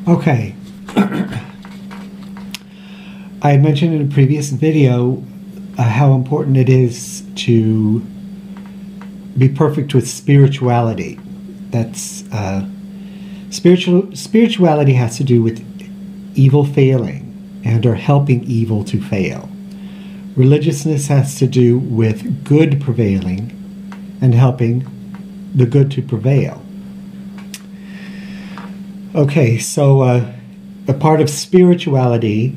Okay. I had mentioned in a previous video how important it is to be perfect with spirituality. That's spirituality has to do with evil failing and or helping evil to fail. Religiousness has to do with good prevailing and helping the good to prevail. Okay, so a part of spirituality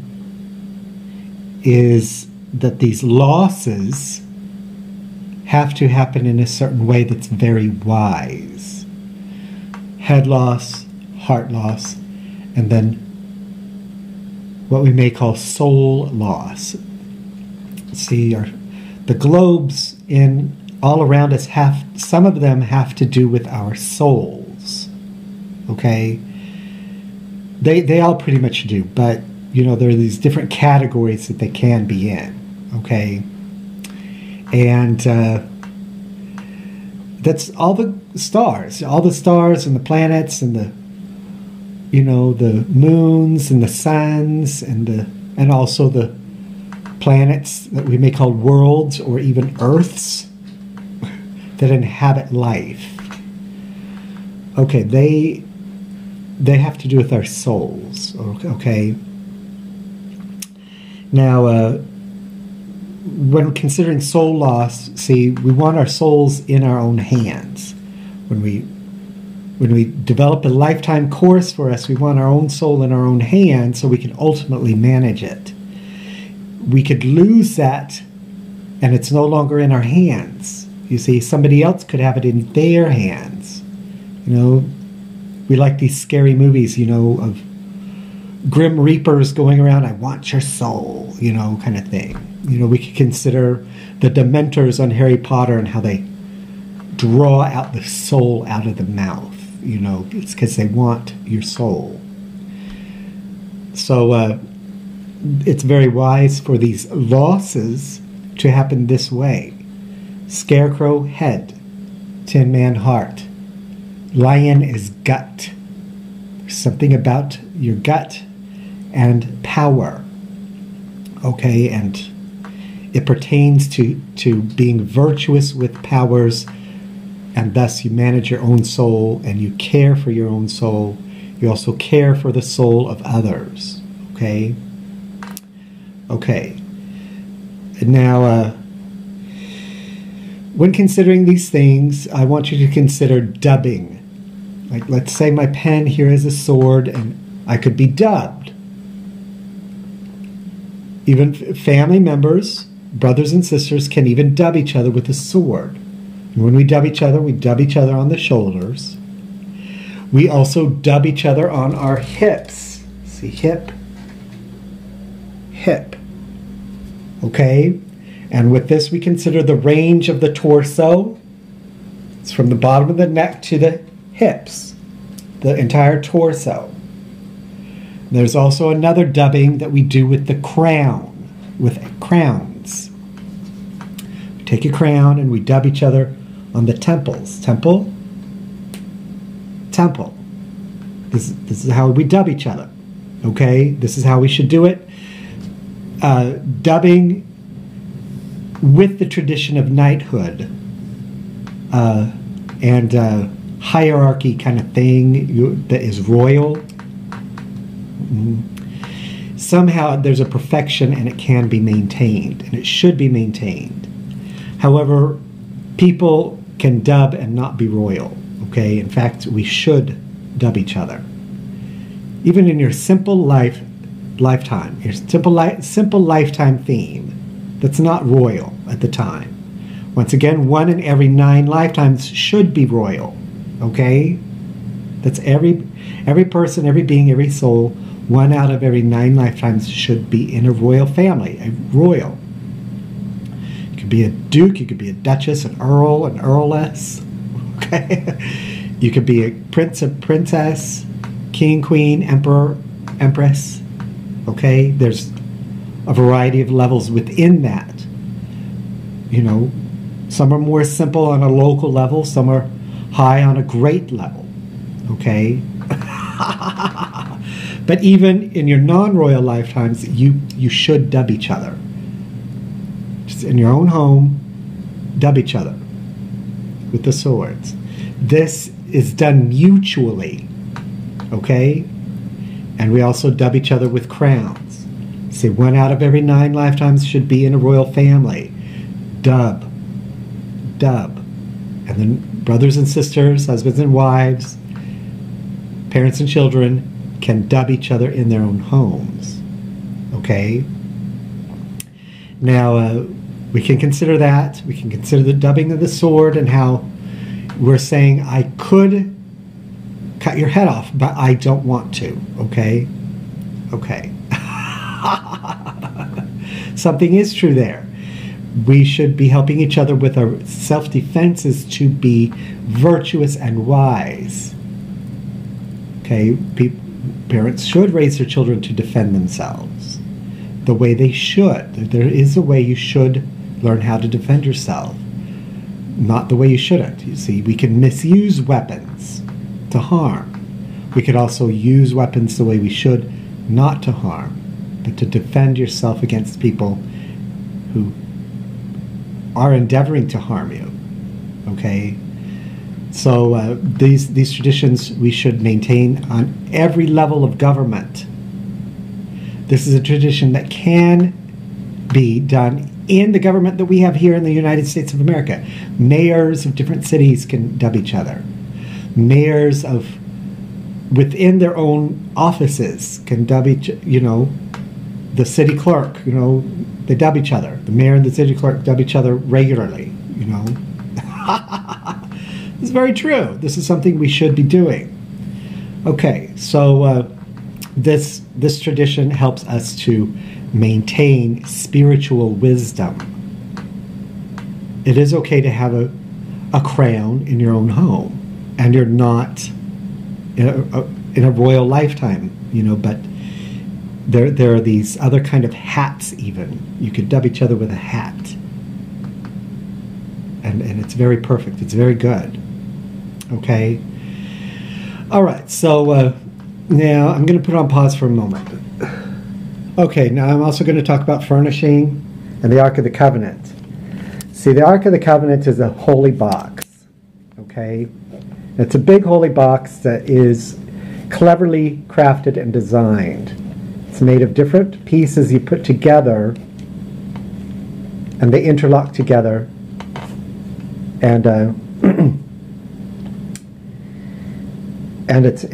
is that these losses have to happen in a certain way that's very wise. Head loss, heart loss, and then what we may call soul loss. See, the globes in all around us some of them have to do with our souls. Okay? They all pretty much do, but there are these different categories that they can be in. Okay? And that's all the stars and the planets and the moons and the suns and also the planets that we may call worlds or even earths that inhabit life. Okay, they have to do with our souls. Okay. Now, when considering soul loss, see, we want our souls in our own hands. When we develop a lifetime course for us, we want our own soul in our own hands so we can ultimately manage it. We could lose that and it's no longer in our hands. You see, somebody else could have it in their hands. We like these scary movies, of grim reapers going around, I want your soul, kind of thing. We could consider the Dementors on Harry Potter and how they draw out the soul out of the mouth. It's because they want your soul. So it's very wise for these losses to happen this way. Scarecrow, head. Tin Man, heart. Lion is gut. There's something about your gut and power. Okay, and it pertains to being virtuous with powers, and thus you manage your own soul and you care for your own soul. You also care for the soul of others. Okay? Okay. And now, when considering these things, I want you to consider dubbing. Like, let's say my pen here is a sword and I could be dubbed. Even family members, brothers and sisters, can even dub each other with a sword. And when we dub each other on the shoulders. We also dub each other on our hips. See, hip, hip. Okay? And with this, we consider the range of the torso. It's from the bottom of the neck to the hips, the entire torso. There's also another dubbing that we do with the crown, with crowns. We take a crown and we dub each other on the temples. Temple, temple. This is how we dub each other. Okay? This is how we should do it. Dubbing with the tradition of knighthood and hierarchy kind of thing that is royal. Somehow there's a perfection and it can be maintained, and it should be maintained. However, people can dub and not be royal. Okay? In fact, we should dub each other. Even in your simple lifetime, your simple lifetime theme that's not royal at the time. Once again, 1 in every 9 lifetimes should be royal. Okay? That's every person, every being, every soul. 1 out of every 9 lifetimes should be in a royal family, a royal. You could be a duke, you could be a duchess, an earl, an earless. Okay? You could be a prince, a princess, king, queen, emperor, empress. Okay? There's a variety of levels within that. Some are more simple on a local level, some are high on a great level. Okay? But even in your non-royal lifetimes, you should dub each other. Just in your own home, dub each other with the swords. This is done mutually, okay? And we also dub each other with crowns. Say 1 out of every 9 lifetimes should be in a royal family. Dub. Dub. And then brothers and sisters, husbands and wives, parents and children can dub each other in their own homes. Okay? Now, we can consider that. We can consider the dubbing of the sword and how we're saying, I could cut your head off, but I don't want to. Okay? Okay. Something is true there. We should be helping each other with our self-defenses to be virtuous and wise. Okay? Parents should raise their children to defend themselves the way they should. There is a way you should learn how to defend yourself, not the way you shouldn't. You see, we can misuse weapons to harm. We could also use weapons the way we should, not to harm, but to defend yourself against people who are endeavoring to harm you. Okay? So these traditions we should maintain on every level of government. This is a tradition that can be done in the government that we have here in the United States of America. Mayors of different cities can dub each other. Mayors of within their own offices can dub each, the city clerk, they dub each other. The mayor and the city clerk dub each other regularly, It's very true. This is something we should be doing. Okay, so this tradition helps us to maintain spiritual wisdom. It is okay to have a crown in your own home, and you're not in a royal lifetime, but there are these other kind of hats even. You could dub each other with a hat. And it's very perfect. It's very good. Okay? All right, so now I'm going to put on pause for a moment. Okay, now I'm also going to talk about furnishing and the Ark of the Covenant. See, the Ark of the Covenant is a holy box. Okay? It's a big holy box that is cleverly crafted and designed. It's made of different pieces you put together, and they interlock together. And and it's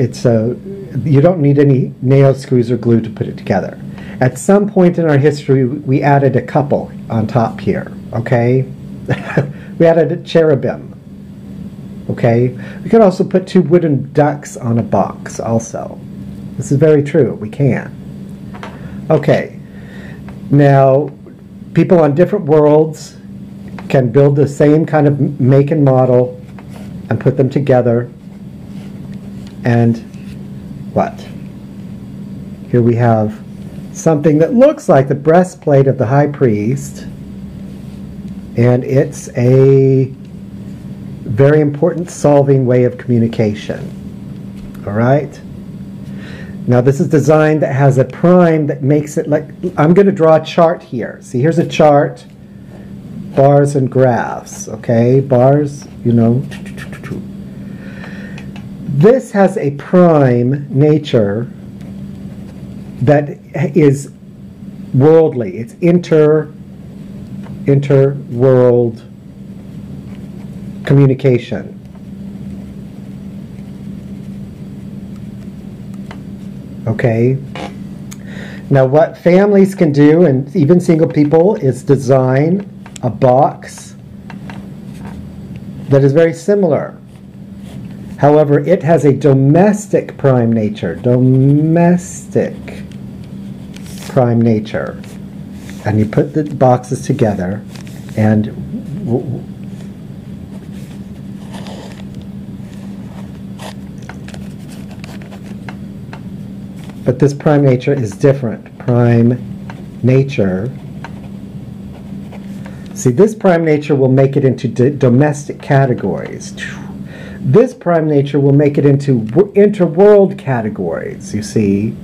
you don't need any nail screws or glue to put it together. At some point in our history, we added a couple on top here. Okay, we added a cherubim. Okay, we could also put 2 wooden ducks on a box. Also, this is very true. We can. Okay, now people on different worlds can build the same kind of make and model and put them together. And what? Here we have something that looks like the breastplate of the high priest, and it's a very important solving way of communication. All right? Now this is designed that has a prime that makes it like, I'm going to draw a chart here. See, here's a chart, bars and graphs, okay? Bars, This has a prime nature that is worldly. It's inter-world communication. Okay? Now what families can do, and even single people, is design a box that is very similar. However, it has a domestic prime nature. Domestic prime nature. And you put the boxes together, and but this prime nature is different. Prime nature. See, this prime nature will make it into domestic categories. This prime nature will make it into interworld categories, you see.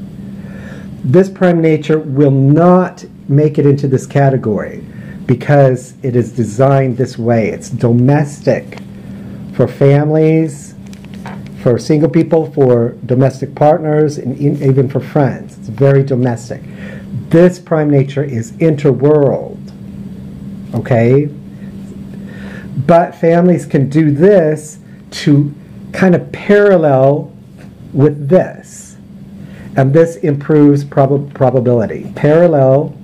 This prime nature will not make it into this category because it is designed this way. It's domestic for families, for single people, for domestic partners, and even for friends. It's very domestic. This prime nature is interworld, okay? But families can do this to kind of parallel with this. And this improves probability. Parallel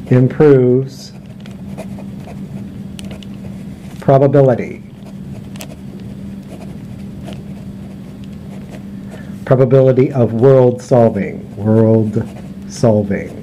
improves probability. Probability of world solving. World solving.